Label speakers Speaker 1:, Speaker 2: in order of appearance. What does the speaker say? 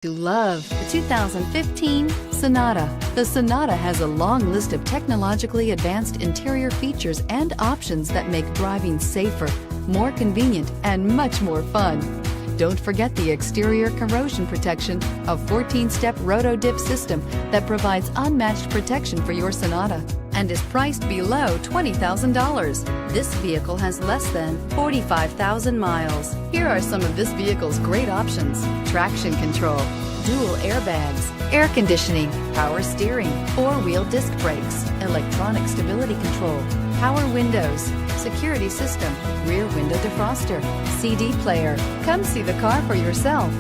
Speaker 1: You love the 2015 Sonata. The Sonata has a long list of technologically advanced interior features and options that make driving safer, more convenient, and much more fun. Don't forget the exterior corrosion protection, a 14-step roto-dip system that provides unmatched protection for your Sonata and is priced below $20,000. This vehicle has less than 45,000 miles. Here are some of this vehicle's great options: traction control, dual airbags, air conditioning, power steering, four-wheel disc brakes, electronic stability control, power windows, security system, rear window defroster, CD player. Come see the car for yourself.